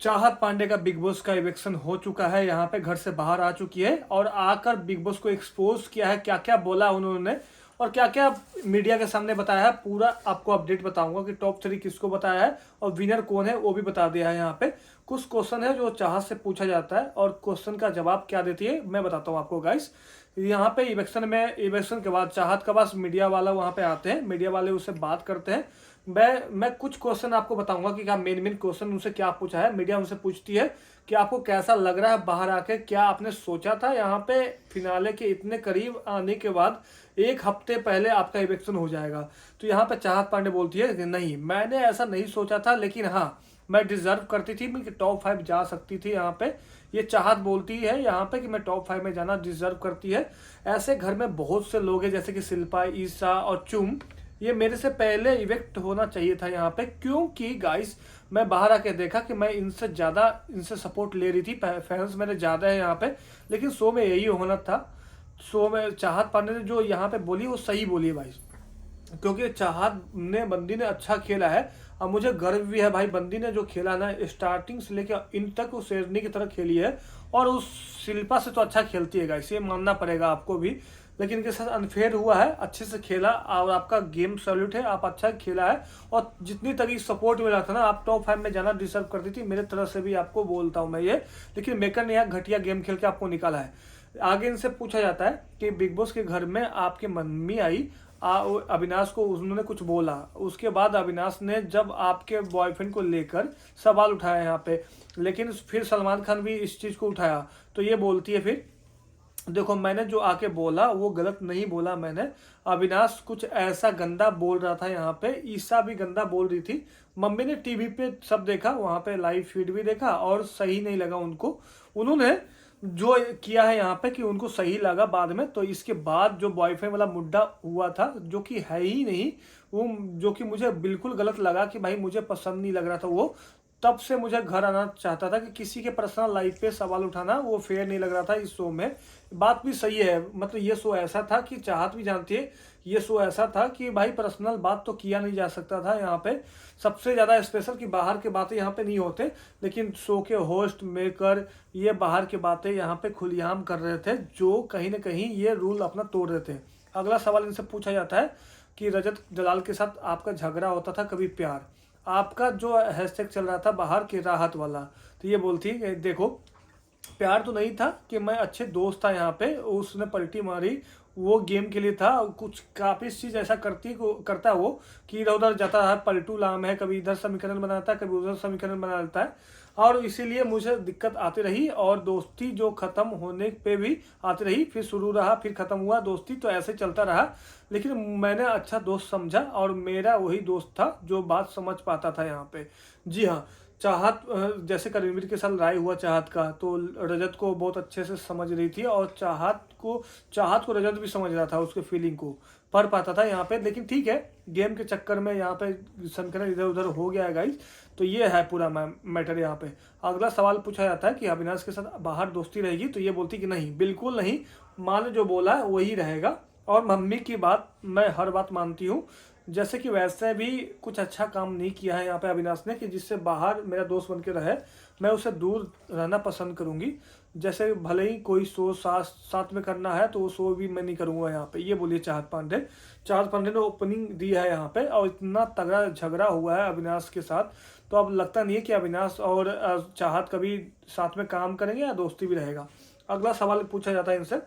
चाहत पांडे का big boss का इवेक्शन हो चुका है। यहाँ पे घर से बाहर आ चुकी है और आकर बिग बॉस को एक्सपोज किया है। क्या क्या बोला उन्होंने और क्या क्या मीडिया के सामने बताया है, पूरा आपको अपडेट बताऊंगा कि टॉप 3 किसको बताया है और विनर कौन है वो भी बता दिया है। यहाँ पे कुछ क्वेश्चन है जो चाहत से पूछा जाता है और क्वेश्चन का जवाब क्या देती है मैं बताता हूँ आपको गाइस। यहाँ पे इलेक्शन के बाद चाहत के पास मीडिया वाला वहाँ पे आते हैं, मीडिया वाले उससे बात करते हैं। मैं कुछ क्वेश्चन आपको बताऊंगा कि क्या मेन क्वेश्चन उनसे क्या पूछा है। मीडिया उनसे पूछती है कि आपको कैसा लग रहा है बाहर आके, क्या आपने सोचा था यहाँ पे फिनाले के इतने करीब आने के बाद एक हफ्ते पहले आपका इलेक्शन हो जाएगा। तो यहाँ पे चाहत पांडे बोलती है कि नहीं, मैंने ऐसा नहीं सोचा था, लेकिन हाँ मैं डिजर्व करती थी, मैं टॉप 5 जा सकती थी। यहाँ पे ये चाहत बोलती है यहाँ पे कि मैं टॉप 5 में जाना डिजर्व करती है। ऐसे घर में बहुत से लोग हैं जैसे कि शिल्पा, ईशा और चुम, ये मेरे से पहले इवेक्ट होना चाहिए था यहाँ पे, क्योंकि गाइस मैं बाहर आके देखा कि मैं इनसे ज़्यादा इनसे सपोर्ट ले रही थी, फैंस मेरे ज़्यादा है यहाँ पे। लेकिन शो में यही होना था। शो में चाहत पांडे ने जो यहाँ पे बोली वो सही बोली भाई, क्योंकि चाहत ने बंदी ने अच्छा खेला है। अब मुझे गर्व भी है भाई, बंदी ने जो खेला ना स्टार्टिंग से लेकर इन तक वो शेरनी की तरह खेली है और उस शिल्पा से तो अच्छा खेलती है गाइस, ये मानना पड़ेगा आपको भी। लेकिन इनके साथ अनफेयर हुआ है, अच्छे से खेला और आपका गेम सैल्यूट है, आप अच्छा खेला है और जितनी तरीके सपोर्ट मिला था ना, आप टॉप 5 में जाना डिजर्व करती थी, मेरे तरफ से भी आपको बोलता हूँ मैं ये। लेकिन मेकर ने यहाँ घटिया गेम खेल के आपको निकाला है। आगे इनसे पूछा जाता है कि बिग बॉस के घर में आपकी मम्मी आई, अविनाश को उन्होंने कुछ बोला, उसके बाद अविनाश ने जब आपके बॉयफ्रेंड को लेकर सवाल उठाया यहाँ पे, लेकिन फिर सलमान खान भी इस चीज़ को उठाया। तो ये बोलती है फिर देखो मैंने जो आके बोला वो गलत नहीं बोला मैंने, अविनाश कुछ ऐसा गंदा बोल रहा था यहाँ पे, ईशा भी गंदा बोल रही थी। मम्मी ने टीवी पे सब देखा, वहाँ पे लाइव फीड भी देखा और सही नहीं लगा उनको। उन्होंने जो किया है यहाँ पे कि उनको सही लगा बाद में। तो इसके बाद जो बॉयफ्रेंड वाला मुद्दा हुआ था जो कि है ही नहीं, वो जो कि मुझे बिल्कुल गलत लगा कि भाई मुझे पसंद नहीं लग रहा था वो, तब से मुझे घर आना चाहता था कि किसी के पर्सनल लाइफ पे सवाल उठाना वो फेयर नहीं लग रहा था इस शो में। बात भी सही है, मतलब ये शो ऐसा था कि चाहत भी जानती है, ये शो ऐसा था कि भाई पर्सनल बात तो किया नहीं जा सकता था यहाँ पे। सबसे ज़्यादा स्पेशल कि बाहर के बातें यहाँ पे नहीं होते, लेकिन शो के होस्ट मेकर ये बाहर की बातें यहाँ पे खुलेआम कर रहे थे, जो कहीं ना कहीं ये रूल अपना तोड़ रहे थे। अगला सवाल इनसे पूछा जाता है कि रजत दलाल के साथ आपका झगड़ा होता था कभी प्यार, आपका जो हैशटैग चल रहा था बाहर की राहत वाला। तो ये बोलती है देखो प्यार तो नहीं था कि मैं अच्छे दोस्त था यहाँ पे, उसने पलटी मारी वो गेम के लिए था। कुछ काफ़ी चीज़ ऐसा करता है वो कि इधर उधर जाता है, पलटू लाम है, कभी इधर समीकरण बनाता है कभी उधर समीकरण बना लेता है, और इसीलिए मुझे दिक्कत आती रही और दोस्ती जो ख़त्म होने पे भी आती रही, फिर शुरू रहा फिर ख़त्म हुआ दोस्ती, तो ऐसे चलता रहा। लेकिन मैंने अच्छा दोस्त समझा और मेरा वही दोस्त था जो बात समझ पाता था यहाँ पे। जी हाँ, चाहत जैसे रणवीर के साथ लड़ाई हुआ चाहत का, तो रजत को बहुत अच्छे से समझ रही थी और चाहत को रजत भी समझ रहा था, उसके फीलिंग को पढ़ पाता था यहाँ पे। लेकिन ठीक है, गेम के चक्कर में यहाँ पे सनकरण इधर उधर हो गया है गाइस। तो ये है पूरा मैटर यहाँ पे। अगला सवाल पूछा जाता है कि अविनाश के साथ बाहर दोस्ती रहेगी, तो ये बोलती कि नहीं, बिल्कुल नहीं, माँ ने जो बोला है वही रहेगा और मम्मी की बात मैं हर बात मानती हूँ। जैसे कि वैसे भी कुछ अच्छा काम नहीं किया है यहाँ पे अविनाश ने कि जिससे बाहर मेरा दोस्त बन के रहे, मैं उससे दूर रहना पसंद करूँगी। जैसे भले ही कोई शो साथ में करना है तो वो शो भी मैं नहीं करूँगा यहाँ पे, ये बोलिए चाहत पांडे ने ओपनिंग दी है यहाँ पे। और इतना तगड़ा झगड़ा हुआ है अविनाश के साथ, तो अब लगता नहीं है कि अविनाश और चाहत कभी साथ में काम करेंगे या दोस्ती भी रहेगा। अगला सवाल पूछा जाता है इनसे,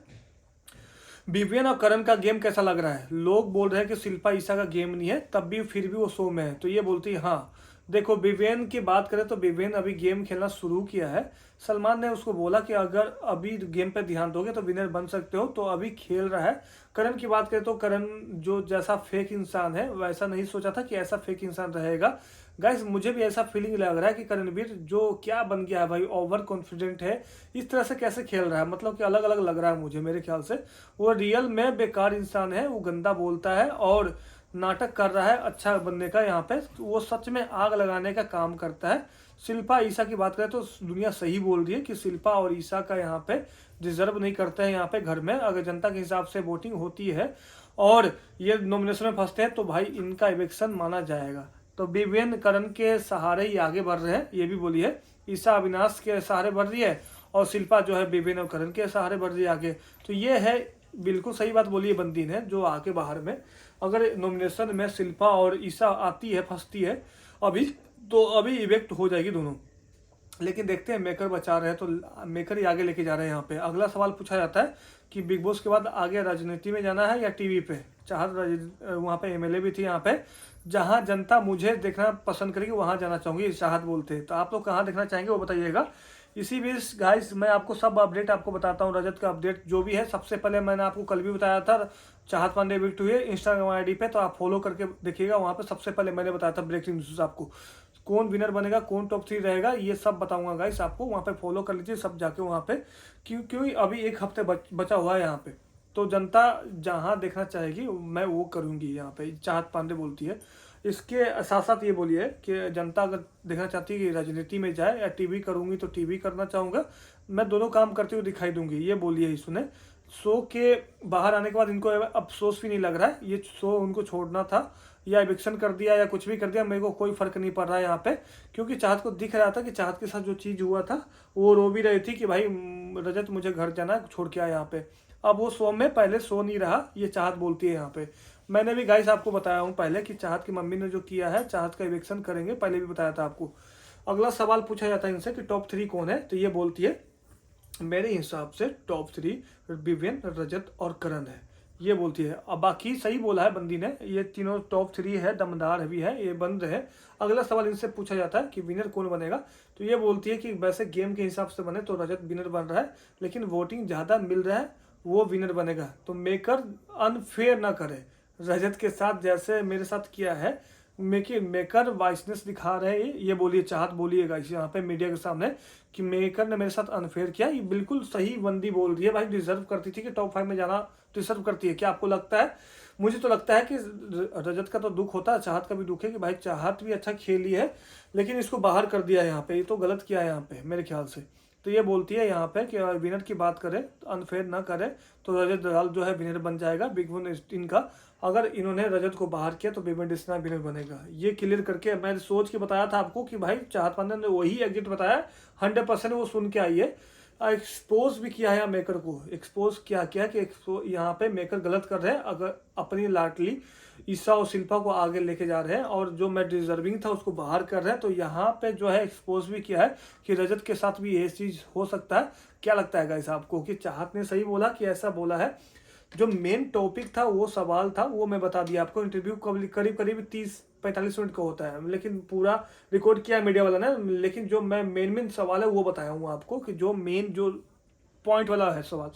विवियन और करण का गेम कैसा लग रहा है। लोग बोल रहे हैं कि शिल्पा ईशा का गेम नहीं है, तब भी फिर भी वो शो में है। तो ये बोलती है हाँ, देखो विवियन की बात करें तो विवियन अभी गेम खेलना शुरू किया है। सलमान ने उसको बोला कि अगर अभी गेम पे ध्यान दोगे तो विनर बन सकते हो, तो अभी खेल रहा है। करण की बात करें तो करण जो जैसा फेक इंसान है वैसा नहीं सोचा था कि ऐसा फेक इंसान रहेगा। गाइस मुझे भी ऐसा फीलिंग लग रहा है कि करणवीर जो क्या बन गया है भाई, ओवर कॉन्फिडेंट है, इस तरह से कैसे खेल रहा है, मतलब कि अलग अलग लग रहा है मुझे। मेरे ख्याल से वो रियल में बेकार इंसान है, वो गंदा बोलता है और नाटक कर रहा है अच्छा बनने का। यहाँ पे वो सच में आग लगाने का काम करता है। शिल्पा ईशा की बात करें तो दुनिया सही बोल रही है कि शिल्पा और ईशा का यहाँ पे डिजर्व नहीं करते हैं यहाँ पे घर में। अगर जनता के हिसाब से वोटिंग होती है और ये नॉमिनेशन में फंसते हैं तो भाई इनका इवेक्शन माना जाएगा। तो विवेन करण के सहारे ही आगे बढ़ रहे हैं, ये भी बोली है। ईशा अविनाश के सहारे बढ़ रही है और शिल्पा जो है विवेन और करण के सहारे बढ़ रही है आगे। तो ये है, बिल्कुल सही बात बोली है बंदी ने, जो आके बाहर में अगर नॉमिनेशन में शिल्पा और ईशा आती है, फंसती है अभी, तो अभी इवेक्ट हो जाएगी दोनों। लेकिन देखते हैं, मेकर बचा रहे हैं तो मेकर ही आगे लेके जा रहे हैं। यहाँ पे अगला सवाल पूछा जाता है कि बिग बॉस के बाद आगे राजनीति में जाना है या टीवी पे। चाहत वहाँ पे एमएलए भी थी, यहाँ पे जहाँ जनता मुझे देखना पसंद करेगी वहाँ जाना चाहूँगी, चाहत बोलते हैं। तो आप लोग कहाँ देखना चाहेंगे वो बताइएगा। इसी बीच गाइस मैं आपको सब अपडेट आपको बताता हूँ, रजत का अपडेट जो भी है। सबसे पहले मैंने आपको कल भी बताया था चाहत पांडे विक्ट हुए इंस्टाग्राम आईडी पे, तो आप फॉलो करके देखिएगा। वहाँ पे सबसे पहले मैंने बताया था ब्रेकिंग न्यूज आपको, कौन विनर बनेगा, कौन टॉप 3 रहेगा, ये सब बताऊंगा गाइस आपको। वहाँ पे फॉलो कर लीजिए सब जाके वहाँ पे, क्यों अभी एक हफ्ते बचा हुआ है यहाँ पे। तो जनता जहाँ देखना चाहेगी मैं वो करूँगी, यहाँ पे चाहत पांडे बोलती है। इसके साथ साथ ये बोलिए कि जनता अगर देखना चाहती है कि राजनीति में जाए या टीवी करूँगी तो टीवी करना चाहूँगा, मैं दोनों काम करते हुए दिखाई दूंगी, ये बोलिए। सुने, शो के बाहर आने के बाद इनको अफसोस भी नहीं लग रहा है, ये शो उनको छोड़ना था या एविक्शन कर दिया या कुछ भी कर दिया, मेरे को कोई फर्क नहीं पड़ रहा है यहाँ पे। क्योंकि चाहत को दिख रहा था कि चाहत के साथ जो चीज़ हुआ था वो रो भी रही थी कि भाई रजत मुझे घर जाना है, छोड़ के आया यहाँ पे। अब वो शो में पहले शो नहीं रहा, ये चाहत बोलती है यहाँ पे। मैंने भी गाइस आपको बताया हूँ पहले कि चाहत की मम्मी ने जो किया है, चाहत का एविक्शन करेंगे, पहले भी बताया था आपको। अगला सवाल पूछा जाता है इनसे कि टॉप 3 कौन है, तो ये बोलती है मेरे हिसाब से टॉप 3 विवेन, रजत और करण है, ये बोलती है। अब बाकी सही बोला है बंदी ने, ये तीनों टॉप 3 है, दमदार भी है, ये बंद है। अगला सवाल इनसे पूछा जाता है कि विनर कौन बनेगा, तो ये बोलती है कि वैसे गेम के हिसाब से बने तो रजत विनर बन रहा है, लेकिन वोटिंग ज़्यादा मिल रहा है वो विनर बनेगा। तो मेकर अनफेयर ना करे रजत के साथ, जैसे मेरे साथ किया है। मेकर वाइसनेस दिखा रहे हैं, ये बोलिए चाहत बोलिएगा इस यहाँ पे मीडिया के सामने कि मेकर ने मेरे साथ अनफेयर किया। ये बिल्कुल सही बंदी बोल रही है भाई, डिजर्व करती थी कि टॉप 5 में जाना डिजर्व करती है। क्या आपको लगता है? मुझे तो लगता है कि रजत का तो दुख होता है, चाहत का भी दुख है कि भाई चाहत भी अच्छा खेली है लेकिन इसको बाहर कर दिया यहाँ पे, ये तो गलत किया है यहाँ पे मेरे ख्याल से। तो ये बोलती है यहाँ पे कि विनर की बात करें तो अनफेयर ना करे तो रजत दलाल जो है विनर बन जाएगा बिग बॉस 18 का। अगर इन्होंने रजत को बाहर किया तो विवेन डिस्ना विनर बनेगा, ये क्लियर करके मैंने सोच के बताया था आपको कि भाई चाहत पांडे ने वही एग्जिट बताया, 100% वो सुन के आई है। एक्सपोज भी किया है मेकर को, एक्सपोज क्या किया कि यहाँ पे मेकर गलत कर रहे हैं, अगर अपनी लाडली ईशा और शिल्पा को आगे लेके जा रहे हैं और जो मैं डिजर्विंग था उसको बाहर कर रहे हैं। तो यहाँ पे जो है एक्सपोज भी किया है कि रजत के साथ भी ये चीज़ हो सकता है। क्या लगता है गाइस आपको कि चाहत ने सही बोला कि ऐसा बोला है? जो मेन टॉपिक था वो सवाल था वो मैं बता दिया आपको। इंटरव्यू करीब करीब 30-45 मिनट का होता है, लेकिन पूरा रिकॉर्ड किया मीडिया वाला ने। लेकिन जो मैं मेन सवाल है वो बताया हूँ आपको कि जो मेन जो पॉइंट वाला है सवाल।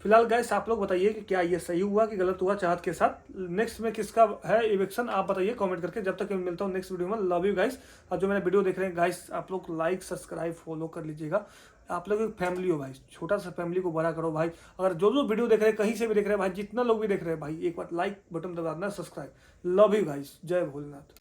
फिलहाल गाइस आप लोग बताइए कि क्या ये सही हुआ कि गलत हुआ चाहत के साथ। नेक्स्ट में किसका है इवेक्शन आप बताइए कमेंट करके। जब तक मैं मिलता हूँ नेक्स्ट वीडियो में, लव यू गाइस। और जो मेरा वीडियो देख रहे हैं गाइस, आप लोग लाइक सब्सक्राइब फॉलो कर लीजिएगा। आप लोग एक फैमिली हो भाई, छोटा सा फैमिली को बड़ा करो भाई। अगर जो वीडियो देख रहे हैं कहीं से भी देख रहे हैं भाई, जितना लोग भी देख रहे हैं भाई, एक बार लाइक बटन दबा देना, सब्सक्राइब। लव यू गाइस, जय भोलेनाथ।